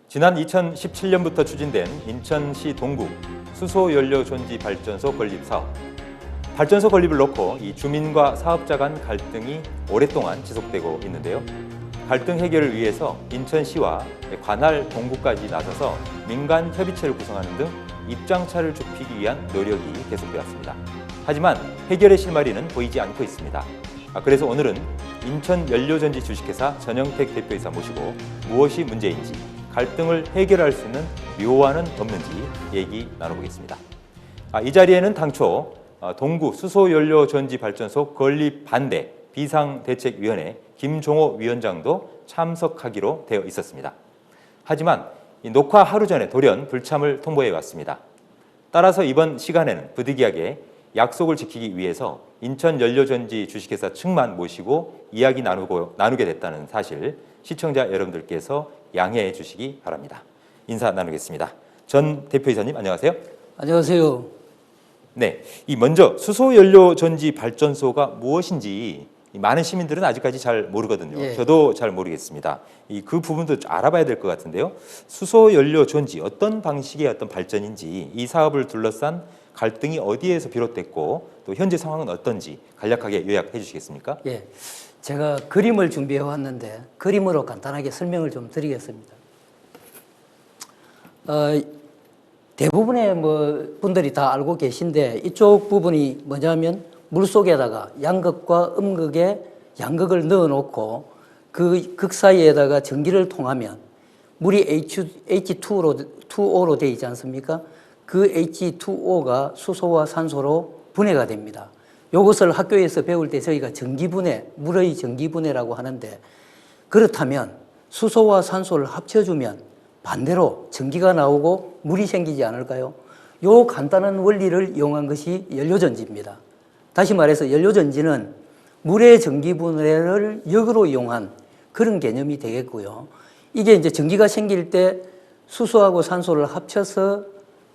지난 2017년부터 추진된 인천시 동구 수소연료전지발전소 건립 사업. 발전소 건립을 놓고 이 주민과 사업자 간 갈등이 오랫동안 지속되고 있는데요. 갈등 해결을 위해서 인천시와 관할 동구까지 나서서 민간 협의체를 구성하는 등 입장차를 좁히기 위한 노력이 계속되어 왔습니다. 하지만 해결의 실마리는 보이지 않고 있습니다. 그래서 오늘은 인천연료전지 주식회사 전영택 대표이사 모시고 무엇이 문제인지, 갈등을 해결할 수 있는 묘안은 없는지 얘기 나눠보겠습니다. 이 자리에는 당초 동구 수소연료전지발전소 건립 반대 비상대책위원회 김종호 위원장도 참석하기로 되어 있었습니다. 하지만 녹화 하루 전에 돌연 불참을 통보해 왔습니다. 따라서 이번 시간에는 부득이하게 약속을 지키기 위해서 인천연료전지 주식회사 측만 모시고 이야기 나누게 됐다는 사실, 시청자 여러분들께서 양해해 주시기 바랍니다. 인사 나누겠습니다. 전 대표이사님 안녕하세요. 안녕하세요. 네, 먼저 수소연료전지 발전소가 무엇인지 많은 시민들은 아직까지 잘 모르거든요. 예. 저도 잘 모르겠습니다. 그 부분도 알아봐야 될 것 같은데요. 수소연료전지 어떤 방식의 어떤 발전인지, 이 사업을 둘러싼 갈등이 어디에서 비롯됐고 또 현재 상황은 어떤지 간략하게 요약해 주시겠습니까? 예, 제가 그림을 준비해 왔는데 그림으로 간단하게 설명을 좀 드리겠습니다. 대부분의 분들이 다 알고 계신데, 이쪽 부분이 뭐냐면 물속에다가 양극과 음극에 양극을 넣어 놓고 그 극 사이에다가 전기를 통하면 물이 H2O로 되어 있지 않습니까? 그 H2O가 수소와 산소로 분해가 됩니다. 이것을 학교에서 배울 때 저희가 전기분해, 물의 전기분해라고 하는데, 그렇다면 수소와 산소를 합쳐주면 반대로 전기가 나오고 물이 생기지 않을까요? 이 간단한 원리를 이용한 것이 연료전지입니다. 다시 말해서 연료전지는 물의 전기분해를 역으로 이용한 그런 개념이 되겠고요. 이게 이제 전기가 생길 때 수소하고 산소를 합쳐서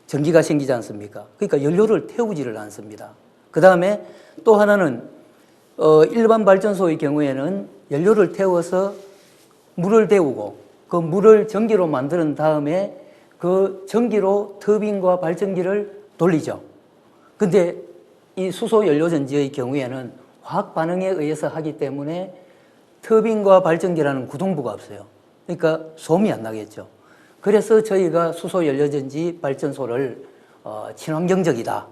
전기가 생기지 않습니까? 그러니까 연료를 태우지를 않습니다. 그 다음에 또 하나는 일반 발전소의 경우에는 연료를 태워서 물을 데우고 그 물을 전기로 만든 다음에 그 전기로 터빈과 발전기를 돌리죠. 근데 이 수소연료전지의 경우에는 화학 반응에 의해서 하기 때문에 터빈과 발전기라는 구동부가 없어요. 그러니까 소음이 안 나겠죠. 그래서 저희가 수소연료전지 발전소를 친환경적이다,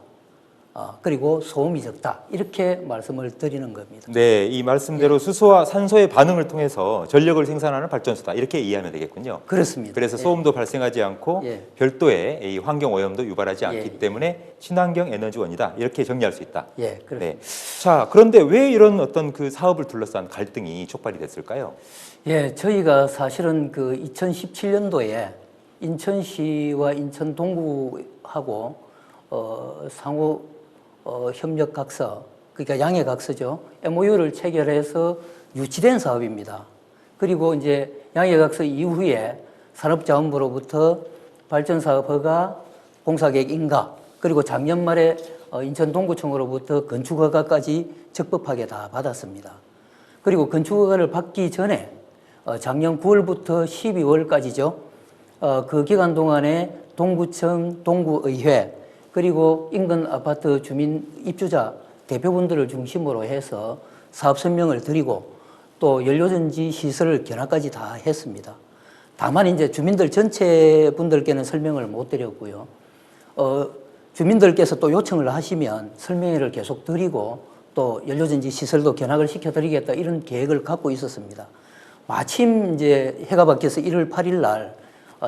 그리고 소음이 적다, 이렇게 말씀을 드리는 겁니다. 네, 이 말씀대로 수소와 산소의 반응을 통해서 전력을 생산하는 발전소다, 이렇게 이해하면 되겠군요. 그렇습니다. 그래서 소음도 발생하지 않고 별도의 이 환경 오염도 유발하지 않기 때문에 친환경 에너지원이다, 이렇게 정리할 수 있다. 예, 그렇습니다. 네. 자, 그런데 왜 이런 어떤 그 사업을 둘러싼 갈등이 촉발이 됐을까요? 예, 저희가 사실은 그 2017년도에 인천시와 인천 동구하고 상호 협력 각서, 그러니까 양해 각서죠. MOU를 체결해서 유치된 사업입니다. 그리고 이제 양해 각서 이후에 산업자원부로부터 발전사업 허가, 공사계획 인가, 그리고 작년 말에 인천 동구청으로부터 건축허가까지 적법하게 다 받았습니다. 그리고 건축허가를 받기 전에 작년 9월부터 12월까지죠. 그 기간 동안에 동구청, 동구의회, 그리고 인근 아파트 주민 입주자 대표분들을 중심으로 해서 사업 설명을 드리고 또 연료전지 시설 견학까지 다 했습니다. 다만 이제 주민들 전체 분들께는 설명을 못 드렸고요. 주민들께서 또 요청을 하시면 설명회를 계속 드리고 또 연료전지 시설도 견학을 시켜드리겠다, 이런 계획을 갖고 있었습니다. 마침 이제 해가 바뀌어서 1월 8일 날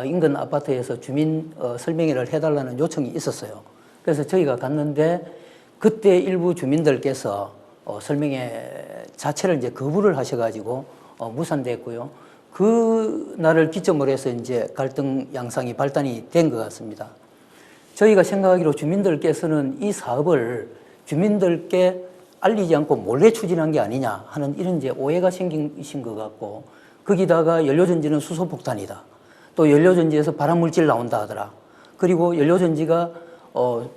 인근 아파트에서 주민 설명회를 해달라는 요청이 있었어요. 그래서 저희가 갔는데 그때 일부 주민들께서 설명회 자체를 이제 거부를 하셔가지고 무산됐고요. 그 날을 기점으로 해서 이제 갈등 양상이 발단이 된 것 같습니다. 저희가 생각하기로 주민들께서는 이 사업을 주민들께 알리지 않고 몰래 추진한 게 아니냐 하는 이런 이제 오해가 생기신 것 같고, 거기다가 연료전지는 수소폭탄이다, 또 연료전지에서 발암물질 나온다 하더라, 그리고 연료전지가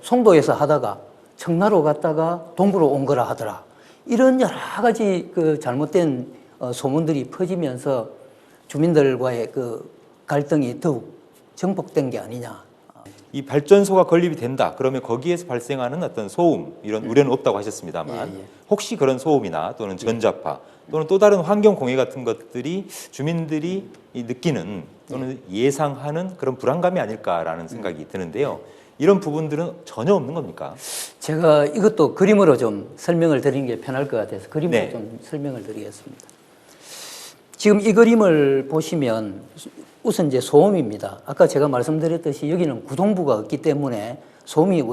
송도에서 하다가 청라로 갔다가 동구로 온 거라 하더라. 이런 여러 가지 그 잘못된 소문들이 퍼지면서 주민들과의 그 갈등이 더욱 증폭된 게 아니냐. 이 발전소가 건립이 된다. 그러면 거기에서 발생하는 어떤 소음 이런 우려는 없다고 하셨습니다만 예, 예. 혹시 그런 소음이나 또는 전자파 또는 또 다른 환경 공해 같은 것들이 주민들이 느끼는 또는 예상하는 그런 불안감이 아닐까라는 생각이 드는데요. 이런 부분들은 전혀 없는 겁니까? 제가 이것도 그림으로 좀 설명을 드리는 게 편할 것 같아서 그림으로 네. 좀 설명을 드리겠습니다. 지금 이 그림을 보시면 우선 이제 소음입니다. 아까 제가 말씀드렸듯이 여기는 구동부가 없기 때문에 소음이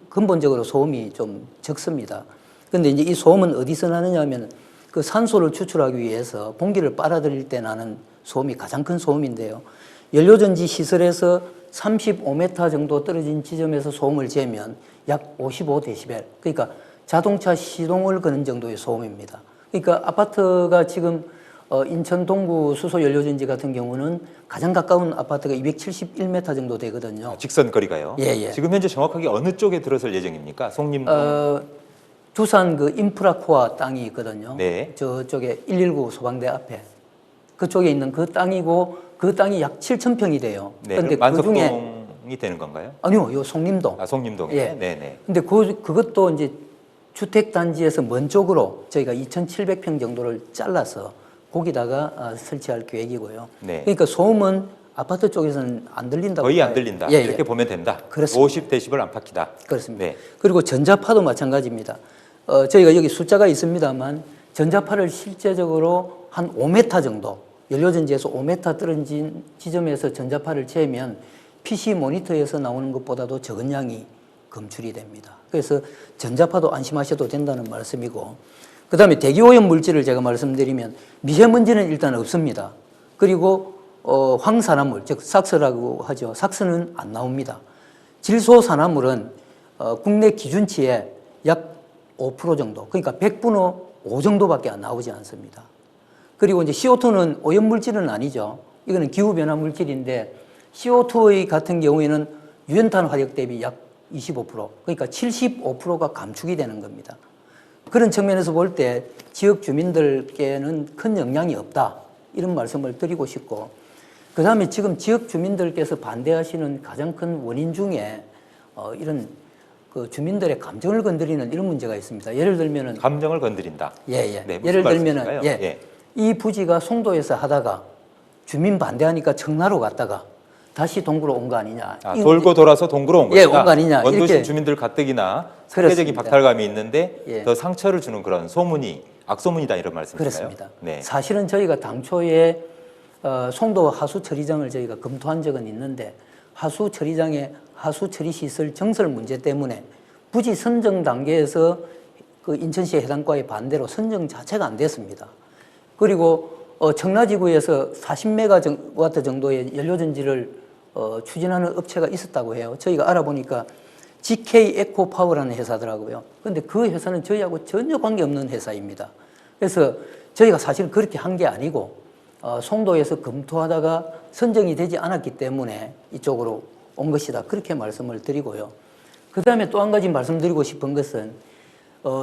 근본적으로 소음이 좀 적습니다. 그런데 이제 이 소음은 어디서 나느냐 하면 그 산소를 추출하기 위해서 공기를 빨아들일 때 나는 소음이 가장 큰 소음인데요. 연료전지 시설에서 35m 정도 떨어진 지점에서 소음을 재면 약 55데시벨. 그러니까 자동차 시동을 거는 정도의 소음입니다. 그러니까 아파트가 지금 인천 동구 수소 연료전지 같은 경우는 가장 가까운 아파트가 271m 정도 되거든요. 직선 거리가요? 예, 예. 지금 현재 정확하게 어느 쪽에 들어설 예정입니까? 송림동? 두산 그 인프라코아 땅이 있거든요. 네. 저쪽에 119 소방대 앞에 그쪽에 있는 그 땅이고 그 땅이 약 7,000평이 돼요. 네. 그런데 그럼 그 중에 만석동이 되는 건가요? 아니요, 요 송림동. 아, 송림동에. 예. 네네. 근데 그것도 이제 주택단지에서 먼 쪽으로 저희가 2,700평 정도를 잘라서 거기다가 설치할 계획이고요. 네. 그러니까 소음은 아파트 쪽에서는 안 들린다고. 거의 안 봐요. 들린다. 예, 이렇게 예. 보면 된다. 그렇습니다. 50데시벨 안팎이다. 그렇습니다. 네. 그리고 전자파도 마찬가지입니다. 저희가 여기 숫자가 있습니다만 전자파를 실제적으로 한 5m 정도, 연료전지에서 5m 떨어진 지점에서 전자파를 재면 PC 모니터에서 나오는 것보다도 적은 양이 검출이 됩니다. 그래서 전자파도 안심하셔도 된다는 말씀이고, 그 다음에 대기오염 물질을 제가 말씀드리면 미세먼지는 일단 없습니다. 그리고 황산화물, 즉 삭스라고 하죠. 삭스는 안 나옵니다. 질소산화물은 국내 기준치에 약 5% 정도, 그러니까 100분의 5 정도밖에 안 나오지 않습니다. 그리고 이제 CO2는 오염물질은 아니죠. 이거는 기후변화 물질인데 CO2의 같은 경우에는 유연탄 화력 대비 약 25%, 그러니까 75%가 감축이 되는 겁니다. 그런 측면에서 볼 때 지역 주민들께는 큰 영향이 없다, 이런 말씀을 드리고 싶고, 그 다음에 지금 지역 주민들께서 반대하시는 가장 큰 원인 중에 이런 그 주민들의 감정을 건드리는 이런 문제가 있습니다. 예를 들면은 감정을 건드린다. 예. 네, 무슨 예를 들면은 말씀이실까요? 예. 이 부지가 송도에서 하다가 주민 반대하니까 청라로 갔다가 다시 동구로 온 거 아니냐. 아, 돌고 돌아서 동구로 온 예, 것이다. 온 거 아니냐. 원도심 이렇게. 주민들 가뜩이나 상대적인 그렇습니다. 박탈감이 있는데 예. 더 상처를 주는 그런 소문이 악소문이다 이런 말씀이신가요? 그렇습니다. 네. 사실은 저희가 당초에 송도 하수 처리장을 저희가 검토한 적은 있는데 하수 처리장의 하수 처리 시설 정설 문제 때문에 부지 선정 단계에서 그 인천시 해당과의 반대로 선정 자체가 안 됐습니다. 그리고 청라지구에서 40메가와트 정도의 연료전지를 추진하는 업체가 있었다고 해요. 저희가 알아보니까 GK 에코파워라는 회사더라고요. 그런데 그 회사는 저희하고 전혀 관계없는 회사입니다. 그래서 저희가 사실 그렇게 한 게 아니고 송도에서 검토하다가 선정이 되지 않았기 때문에 이쪽으로 온 것이다, 그렇게 말씀을 드리고요. 그 다음에 또 한 가지 말씀드리고 싶은 것은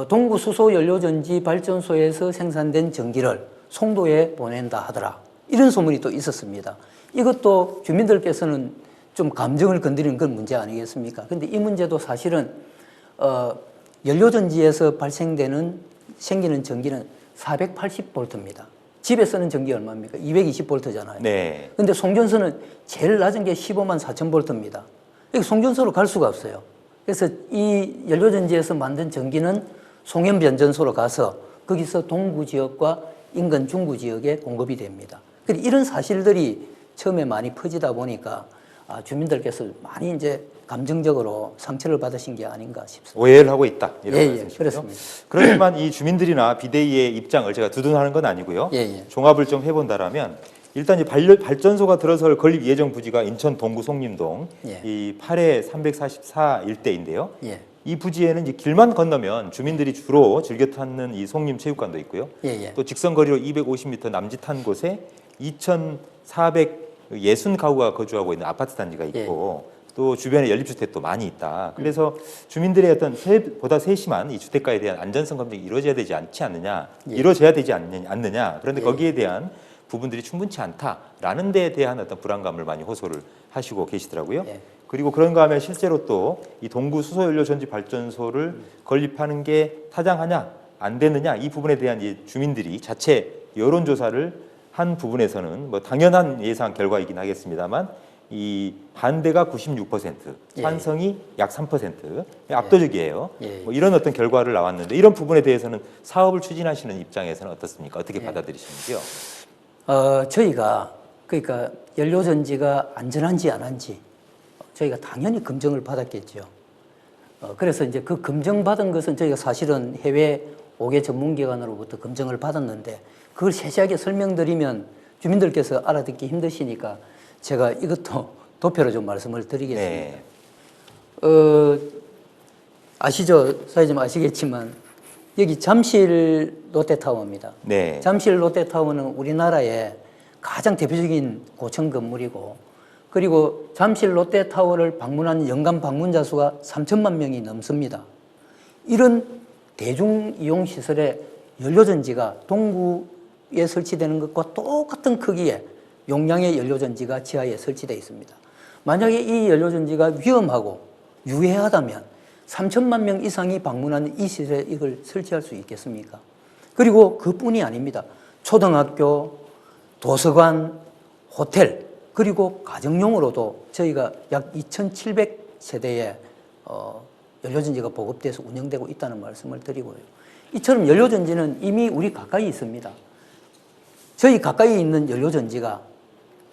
동구 수소 연료전지 발전소에서 생산된 전기를 송도에 보낸다 하더라, 이런 소문이 또 있었습니다. 이것도 주민들께서는 좀 감정을 건드리는 그런 문제 아니겠습니까? 근데 이 문제도 사실은 연료전지에서 생기는 전기는 480볼트입니다. 집에 쓰는 전기 얼마입니까? 220볼트잖아요. 네. 근데 송전소는 제일 낮은 게 15만 4천 볼트입니다. 여기 송전소로 갈 수가 없어요. 그래서 이 연료전지에서 만든 전기는 송염변전소로 가서 거기서 동구 지역과 인근 중구 지역에 공급이 됩니다. 이런 사실들이 처음에 많이 퍼지다 보니까 주민들께서 많이 이제 감정적으로 상처를 받으신 게 아닌가 싶습니다. 오해를 하고 있다 이런 말씀이시죠? 그렇습니다. 그렇지만 이 주민들이나 비대위의 입장을 제가 두둔하는 건 아니고요. 종합을 좀 해본다라면 일단 이 발전소가 들어설 건립 예정 부지가 인천 동구 송림동 이 8회 344 일대인데요. 이 부지에는 이제 길만 건너면 주민들이 주로 즐겨 찾는 이 송림체육관도 있고요. 또 직선 거리로 250m 남짓한 곳에 2,460가구가 거주하고 있는 아파트 단지가 있고 또 주변에 연립주택도 많이 있다. 그래서 주민들의 어떤 보다 세심한 이 주택가에 대한 안전성 검증이 이루어져야 되지 않지 않느냐, 예. 이루어져야 되지 않느냐. 그런데 예. 거기에 대한 부분들이 충분치 않다라는 데에 대한 어떤 불안감을 많이 호소를 하시고 계시더라고요. 예. 그리고 그런가 하면 실제로 또 이 동구 수소연료 전지 발전소를 건립하는 게 타당하냐, 안 되느냐 이 부분에 대한 이 주민들이 자체 여론조사를 한 부분에서는 뭐 당연한 예상 결과이긴 하겠습니다만 이 반대가 96%, 예. 찬성이 약 3%, 압도적이에요. 예. 뭐 이런 어떤 결과를 나왔는데 이런 부분에 대해서는 사업을 추진하시는 입장에서는 어떻습니까? 어떻게 예. 받아들이시는지요? 저희가 그러니까 연료전지가 안전한지 안 한지 저희가 당연히 검증을 받았겠죠. 그래서 이제 그 검증받은 것은 저희가 사실은 해외 5개 전문기관으로부터 검증을 받았는데 그걸 세세하게 설명드리면 주민들께서 알아듣기 힘드시니까 제가 이것도 도표로 좀 말씀을 드리겠습니다. 네. 아시죠? 사회자님 아시겠지만 여기 잠실 롯데타워입니다. 네. 잠실 롯데타워는 우리나라의 가장 대표적인 고층 건물이고 그리고 잠실 롯데타워를 방문한 연간 방문자 수가 3천만 명이 넘습니다. 이런 대중이용시설에 연료전지가 동구에 설치되는 것과 똑같은 크기의 용량의 연료전지가 지하에 설치되어 있습니다. 만약에 이 연료전지가 위험하고 유해하다면 3천만 명 이상이 방문하는 이 시설에 이걸 설치할 수 있겠습니까? 그리고 그뿐이 아닙니다. 초등학교, 도서관, 호텔, 그리고 가정용으로도 저희가 약 2,700세대의 연료전지가 보급돼서 운영되고 있다는 말씀을 드리고요. 이처럼 연료전지는 이미 우리 가까이 있습니다. 저희 가까이 있는 연료전지가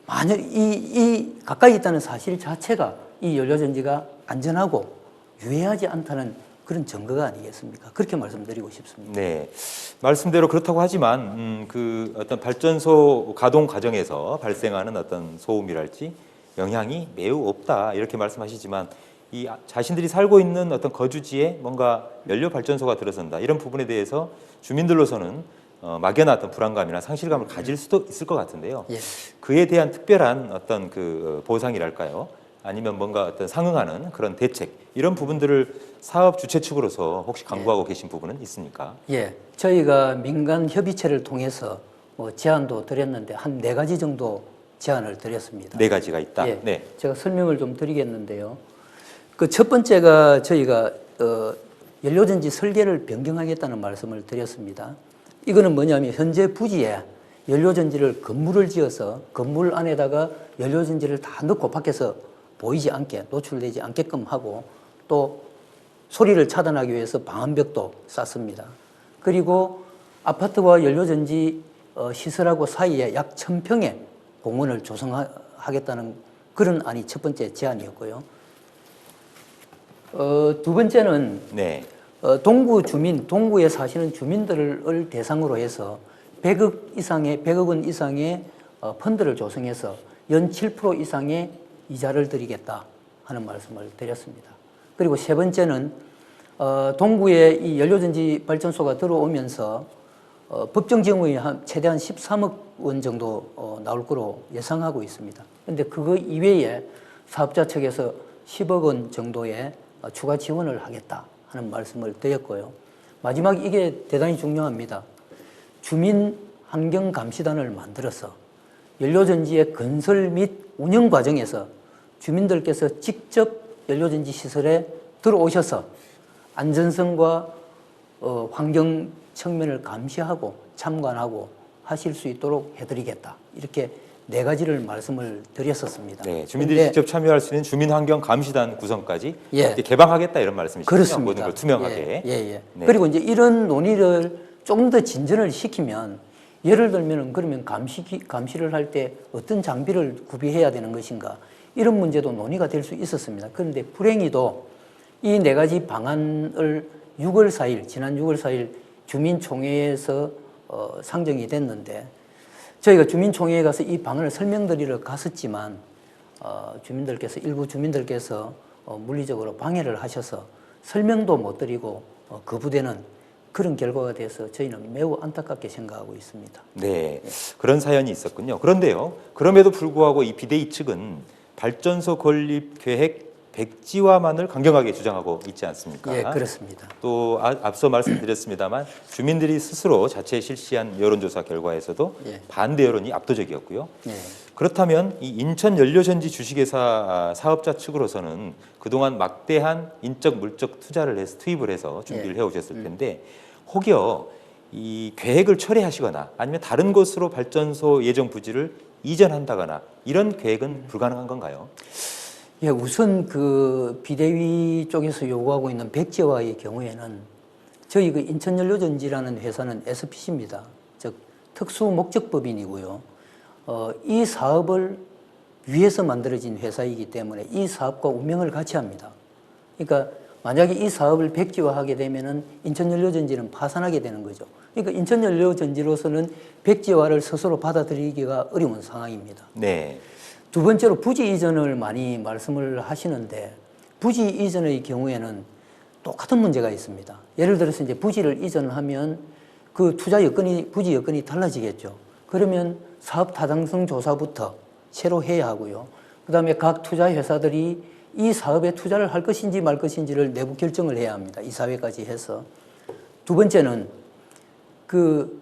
만약 이 가까이 있다는 사실 자체가 이 연료전지가 안전하고 유해하지 않다는 그런 증거가 아니겠습니까? 그렇게 말씀드리고 싶습니다. 네, 말씀대로 그렇다고 하지만 그 어떤 발전소 가동 과정에서 발생하는 어떤 소음이랄지 영향이 매우 없다 이렇게 말씀하시지만 이 자신들이 살고 있는 어떤 거주지에 뭔가 연료 발전소가 들어선다 이런 부분에 대해서 주민들로서는 막연한 어떤 불안감이나 상실감을 가질 수도 있을 것 같은데요. 예. 그에 대한 특별한 어떤 그 보상이랄까요? 아니면 뭔가 어떤 상응하는 그런 대책 이런 부분들을 사업 주최 측으로서 혹시 강구하고 계신 부분은 있습니까? 예, 저희가 민간 협의체를 통해서 제안도 드렸는데 한 4가지 정도 제안을 드렸습니다. 4가지가 있다. 예, 네. 제가 설명을 좀 드리겠는데요. 그 첫 번째가 저희가 연료전지 설계를 변경하겠다는 말씀을 드렸습니다. 이거는 뭐냐면 현재 부지에 연료전지를 건물을 지어서 건물 안에다가 연료전지를 다 넣고 밖에서 보이지 않게 노출되지 않게끔 하고 또 소리를 차단하기 위해서 방음벽도 쌌습니다. 그리고 아파트와 연료전지 시설하고 사이에 약 1,000평의 공원을 조성하겠다는 그런 안이 첫 번째 제안이었고요. 두 번째는 네. 동구에 사시는 주민들을 대상으로 해서 100억 원 이상의 펀드를 조성해서 연 7% 이상의 이자를 드리겠다 하는 말씀을 드렸습니다. 그리고 세 번째는 동구에 이 연료전지 발전소가 들어오면서 법정 지원금이 최대한 13억 원 정도 나올 거로 예상하고 있습니다. 그런데 그거 이외에 사업자 측에서 10억 원 정도의 추가 지원을 하겠다 하는 말씀을 드렸고요. 마지막 이게 대단히 중요합니다. 주민환경감시단을 만들어서 연료전지의 건설 및 운영 과정에서 주민들께서 직접 연료전지 시설에 들어오셔서 안전성과 환경 측면을 감시하고 참관하고 하실 수 있도록 해드리겠다. 이렇게 4가지를 말씀을 드렸었습니다. 네, 주민들이 직접 참여할 수 있는 주민환경감시단 구성까지 예. 개방하겠다 이런 말씀이시죠? 그렇습니다. 모든 걸 투명하게. 예. 네. 그리고 이제 이런 논의를 조금 더 진전을 시키면 예를 들면 그러면 감시를 할 때 어떤 장비를 구비해야 되는 것인가 이런 문제도 논의가 될 수 있었습니다. 그런데 불행히도 이 4가지 방안을 지난 6월 4일 주민총회에서 상정이 됐는데 저희가 주민총회에 가서 이 방안을 설명드리러 갔었지만 일부 주민들께서 물리적으로 방해를 하셔서 설명도 못 드리고 거부되는 그런 결과가 돼서 저희는 매우 안타깝게 생각하고 있습니다. 네, 그런 사연이 있었군요. 그런데요, 그럼에도 불구하고 이 비대위 측은 발전소 건립 계획 백지화만을 강경하게 주장하고 있지 않습니까? 예, 그렇습니다. 또 앞서 말씀드렸습니다만 주민들이 스스로 자체 실시한 여론조사 결과에서도 예. 반대 여론이 압도적이었고요. 예. 그렇다면 이 인천 연료전지 주식회사 사업자 측으로서는 그동안 막대한 인적 물적 투자를 해서 투입을 해서 준비를 해오셨을 텐데 혹여 이 계획을 철회하시거나 아니면 다른 곳으로 발전소 예정 부지를 이전한다거나 이런 계획은 불가능한 건가요? 예, 우선 그 비대위 쪽에서 요구하고 있는 백지화의 경우에는 저희 그 인천연료전지라는 회사는 SPC입니다. 즉 특수 목적법인이고요. 이 사업을 위해서 만들어진 회사이기 때문에 이 사업과 운명을 같이 합니다. 그러니까 만약에 이 사업을 백지화하게 되면은 인천연료전지는 파산하게 되는 거죠. 그러니까 인천연료전지로서는 백지화를 스스로 받아들이기가 어려운 상황입니다. 네. 두 번째로 부지 이전을 많이 말씀을 하시는데 부지 이전의 경우에는 똑같은 문제가 있습니다. 예를 들어서 이제 부지를 이전하면 그 투자 여건이 부지 여건이 달라지겠죠. 그러면 사업 타당성 조사부터 새로 해야 하고요. 그다음에 각 투자 회사들이 이 사업에 투자를 할 것인지 말 것인지를 내부 결정을 해야 합니다. 이사회까지 해서. 두 번째는 그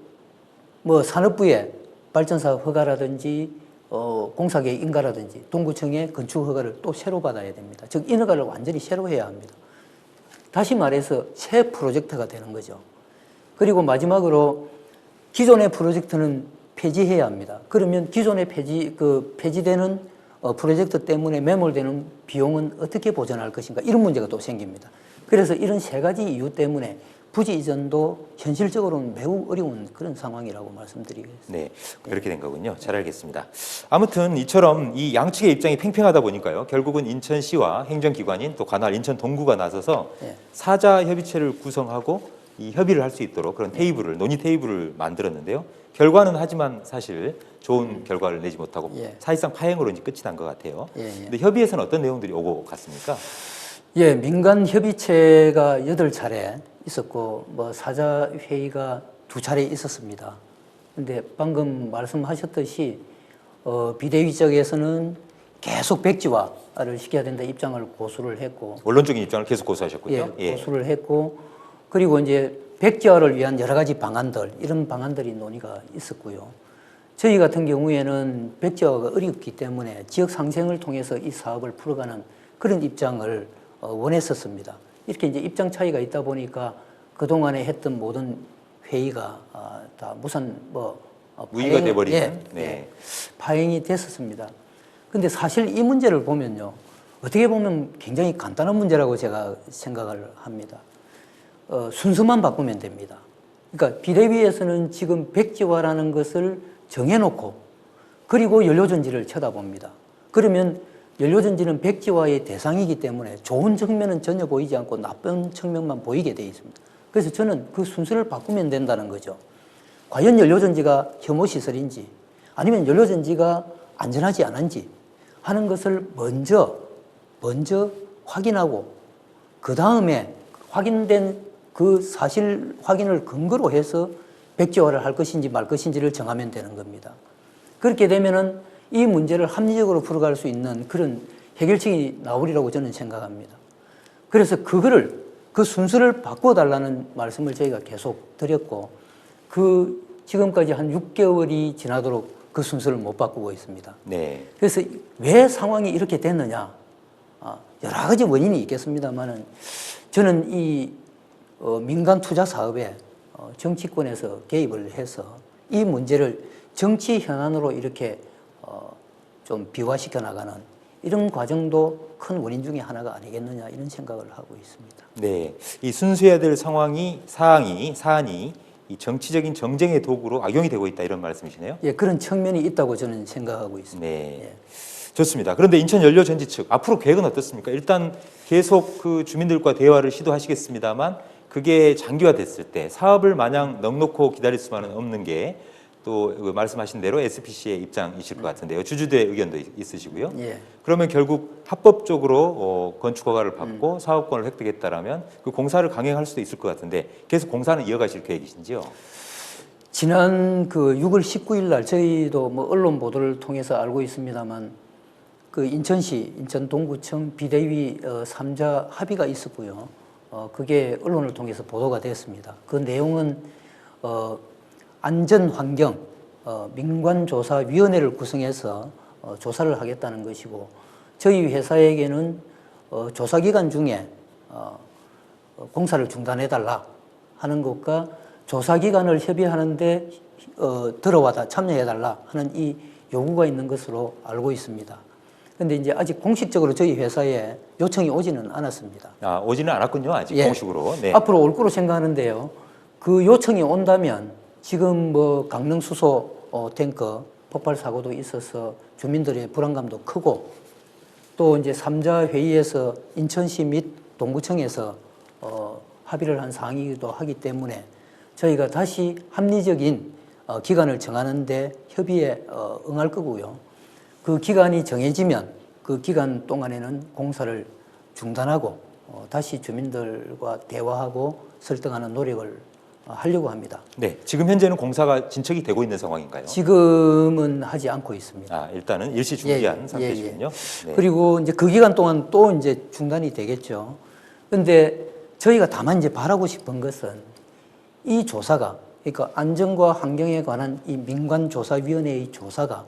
뭐 산업부의 발전사업 허가라든지 공사계획 인가라든지 동구청의 건축 허가를 또 새로 받아야 됩니다. 즉 인허가를 완전히 새로 해야 합니다. 다시 말해서 새 프로젝트가 되는 거죠. 그리고 마지막으로 기존의 프로젝트는 폐지해야 합니다. 그러면 기존의 폐지되는 프로젝트 때문에 매몰되는 비용은 어떻게 보전할 것인가 이런 문제가 또 생깁니다. 그래서 이런 세 가지 이유 때문에 부지 이전도 현실적으로는 매우 어려운 그런 상황이라고 말씀드리겠습니다. 네, 그렇게 된 거군요. 잘 알겠습니다. 아무튼 이처럼 이 양측의 입장이 팽팽하다 보니까요. 결국은 인천시와 행정기관인 또 관할 인천 동구가 나서서 사자 협의체를 구성하고 이 협의를 할 수 있도록 그런 테이블을 논의 테이블을 만들었는데요. 결과는 하지만 사실 좋은 결과를 내지 못하고 사실상 파행으로 이제 끝이 난 것 같아요. 근데 협의에서는 어떤 내용들이 오고 갔습니까? 예, 민간 협의체가 8차례 있었고 뭐 사자 회의가 2차례 있었습니다. 근데 방금 말씀하셨듯이 비대위 쪽에서는 계속 백지화를 시켜야 된다 입장을 고수를 했고 원론적인 입장을 계속 고수하셨군요. 예, 고수를 했고 그리고 이제 백지화를 위한 여러 가지 방안들 이런 방안들이 논의가 있었고요. 저희 같은 경우에는 백지화가 어렵기 때문에 지역 상생을 통해서 이 사업을 풀어가는 그런 입장을 원했었습니다. 이렇게 이제 입장 차이가 있다 보니까 그동안에 했던 모든 회의가 다 무슨 무의가 돼버리는 파행이 됐었습니다. 근데 사실 이 문제를 보면요. 어떻게 보면 굉장히 간단한 문제라고 제가 생각을 합니다. 순서만 바꾸면 됩니다. 그러니까 비대위에서는 지금 백지화라는 것을 정해놓고 그리고 연료전지를 쳐다봅니다. 그러면 연료전지는 백지화의 대상이기 때문에 좋은 측면은 전혀 보이지 않고 나쁜 측면만 보이게 되어 있습니다. 그래서 저는 그 순서를 바꾸면 된다는 거죠. 과연 연료전지가 혐오시설인지 아니면 연료전지가 안전하지 않은지 하는 것을 먼저 확인하고 그 다음에 확인된 그 사실 확인을 근거로 해서 백지화를 할 것인지 말 것인지를 정하면 되는 겁니다. 그렇게 되면은 이 문제를 합리적으로 풀어갈 수 있는 그런 해결책이 나오리라고 저는 생각합니다. 그래서 그 순서를 바꿔달라는 말씀을 저희가 계속 드렸고 지금까지 한 6개월이 지나도록 그 순서를 못 바꾸고 있습니다. 네. 그래서 왜 상황이 이렇게 됐느냐 여러 가지 원인이 있겠습니다만은 저는 이 민간 투자 사업에 정치권에서 개입을 해서 이 문제를 정치 현안으로 이렇게 좀 비화시켜 나가는 이런 과정도 큰 원인 중에 하나가 아니겠느냐 이런 생각을 하고 있습니다. 네, 이 순수해야 될 사안이 이 정치적인 정쟁의 도구로 악용이 되고 있다 이런 말씀이시네요. 예, 그런 측면이 있다고 저는 생각하고 있습니다. 네, 예. 좋습니다. 그런데 인천연료전지 측 앞으로 계획은 어떻습니까? 일단 계속 그 주민들과 대화를 시도하시겠습니다만 그게 장기화됐을 때 사업을 마냥 넉넉히 기다릴 수만은 없는 게 또 말씀하신 대로 SPC의 입장이실 것 같은데요. 주주들의 의견도 있으시고요. 예. 그러면 결국 합법적으로 건축 허가를 받고 사업권을 획득했다라면 그 공사를 강행할 수도 있을 것 같은데 계속 공사는 이어가실 계획이신지요? 지난 그 6월 19일 날 저희도 뭐 언론 보도를 통해서 알고 있습니다만 그 인천시, 인천동구청 비대위 3자 합의가 있었고요. 그게 언론을 통해서 보도가 됐습니다. 그 내용은 안전환경 민관조사위원회를 구성해서 조사를 하겠다는 것이고, 저희 회사에게는 조사 기간 중에 공사를 중단해달라 하는 것과 조사 기간을 협의하는데 들어와다 참여해달라 하는 이 요구가 있는 것으로 알고 있습니다. 그런데 이제 아직 공식적으로 저희 회사에 요청이 오지는 않았습니다. 아, 오지는 않았군요. 아직 예. 공식으로. 네. 앞으로 올 거로 생각하는데요. 그 요청이 온다면 지금 뭐 강릉 수소 탱크 폭발 사고도 있어서 주민들의 불안감도 크고, 또 이제 3자 회의에서 인천시 및 동구청에서 합의를 한 사항이기도 하기 때문에 저희가 다시 합리적인 기간을 정하는데 협의에 응할 거고요. 그 기간이 정해지면 그 기간 동안에는 공사를 중단하고 다시 주민들과 대화하고 설득하는 노력을 하려고 합니다. 네. 지금 현재는 공사가 진척이 되고 있는 상황인가요? 지금은 하지 않고 있습니다. 아, 일단은 일시 중지한 예, 상태시군요. 예. 네. 그리고 이제 그 기간 동안 또 이제 중단이 되겠죠. 그런데 저희가 다만 이제 바라고 싶은 것은 이 조사가, 그러니까 안전과 환경에 관한 이 민관조사위원회의 조사가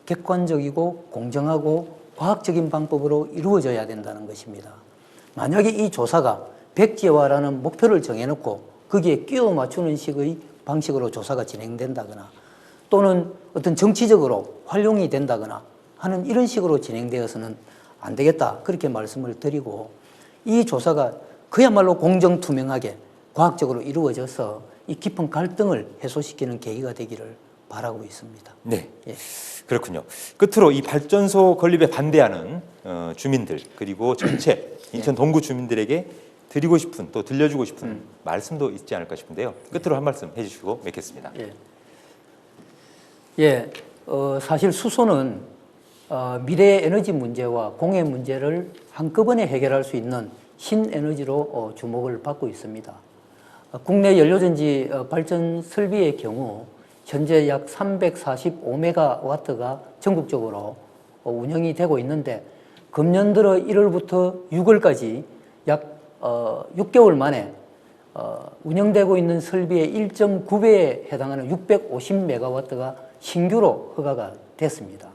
객관적이고 공정하고 과학적인 방법으로 이루어져야 된다는 것입니다. 만약에 이 조사가 백지화라는 목표를 정해놓고 거기에 끼워 맞추는 식의 방식으로 조사가 진행된다거나, 또는 어떤 정치적으로 활용이 된다거나 하는 이런 식으로 진행되어서는 안 되겠다, 그렇게 말씀을 드리고, 이 조사가 그야말로 공정투명하게 과학적으로 이루어져서 이 깊은 갈등을 해소시키는 계기가 되기를 바라고 있습니다. 네. 예. 그렇군요. 끝으로 이 발전소 건립에 반대하는 주민들, 그리고 전체 인천 동구 주민들에게 드리고 싶은, 또 들려주고 싶은 말씀도 있지 않을까 싶은데요. 끝으로 한 말씀 해주시고 맺겠습니다. 사실 수소는 미래의 에너지 문제와 공해 문제를 한꺼번에 해결할 수 있는 신에너지로 주목을 받고 있습니다. 국내 연료전지 발전 설비의 경우 현재 약 345메가와트가 전국적으로 운영이 되고 있는데, 금년 들어 1월부터 6월까지 약 6개월 만에 운영되고 있는 설비의 1.9배에 해당하는 650메가와트가 신규로 허가가 됐습니다.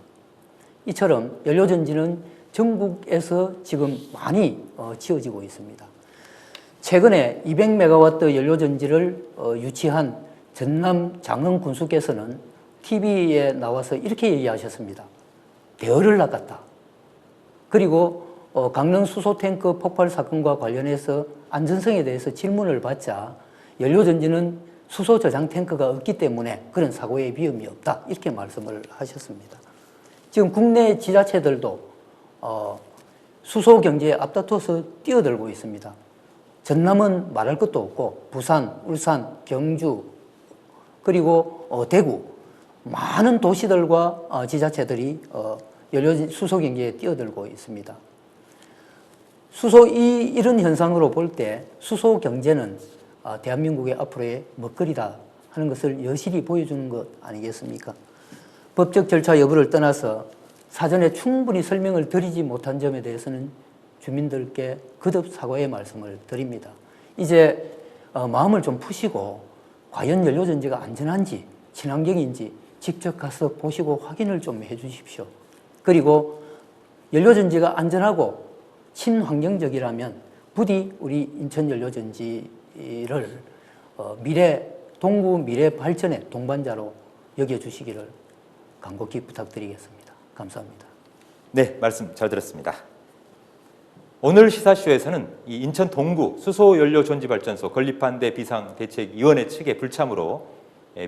이처럼 연료전지는 전국에서 지금 많이 지어지고 있습니다. 최근에 200메가와트 연료전지를 유치한 전남 장흥 군수께서는 TV에 나와서 이렇게 얘기하셨습니다. 대열을 낚았다. 그리고 강릉 수소탱크 폭발 사건과 관련해서 안전성에 대해서 질문을 받자 연료전지는 수소 저장 탱크가 없기 때문에 그런 사고의 위험이 없다, 이렇게 말씀을 하셨습니다. 지금 국내 지자체들도 수소 경제에 앞다퉈서 뛰어들고 있습니다. 전남은 말할 것도 없고 부산, 울산, 경주, 그리고 대구, 많은 도시들과 지자체들이 수소 경제에 뛰어들고 있습니다. 이런 현상으로 볼 때 수소 경제는 대한민국의 앞으로의 먹거리다 하는 것을 여실히 보여주는 것 아니겠습니까? 법적 절차 여부를 떠나서 사전에 충분히 설명을 드리지 못한 점에 대해서는 주민들께 거듭 사과의 말씀을 드립니다. 이제 마음을 좀 푸시고 과연 연료전지가 안전한지 친환경인지 직접 가서 보시고 확인을 좀 해주십시오. 그리고 연료전지가 안전하고 친환경적이라면 부디 우리 인천연료전지를 동구 미래 발전의 동반자로 여겨주시기를 간곡히 부탁드리겠습니다. 감사합니다. 네, 말씀 잘 들었습니다. 오늘 시사쇼에서는 이 인천 동구 수소연료전지발전소 건립반대 비상대책위원회 측의 불참으로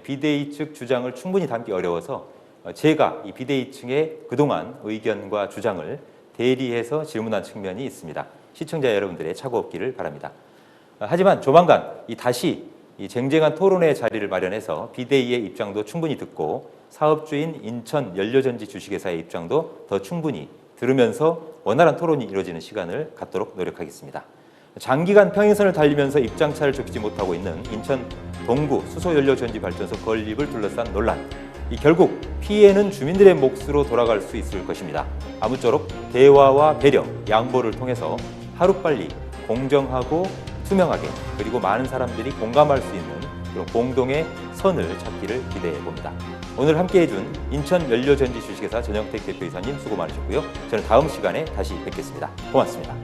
비대위 측 주장을 충분히 담기 어려워서 제가 이 비대위 측의 그동안 의견과 주장을 대리해서 질문한 측면이 있습니다. 시청자 여러분들의 착오 없기를 바랍니다. 하지만 조만간 다시 이 쟁쟁한 토론회 자리를 마련해서 비대위의 입장도 충분히 듣고 사업주인 인천연료전지 주식회사의 입장도 더 충분히 들으면서 원활한 토론이 이루어지는 시간을 갖도록 노력하겠습니다. 장기간 평행선을 달리면서 입장차를 좁히지 못하고 있는 인천 동구 수소연료전지발전소 건립을 둘러싼 논란, 결국 피해는 주민들의 몫으로 돌아갈 수 있을 것입니다. 아무쪼록 대화와 배려, 양보를 통해서 하루빨리 공정하고 투명하게 그리고 많은 사람들이 공감할 수 있는 그런 공동의 선을 찾기를 기대해 봅니다. 오늘 함께 해준 인천연료전지 주식회사 전영택 대표이사님 수고 많으셨고요. 저는 다음 시간에 다시 뵙겠습니다. 고맙습니다.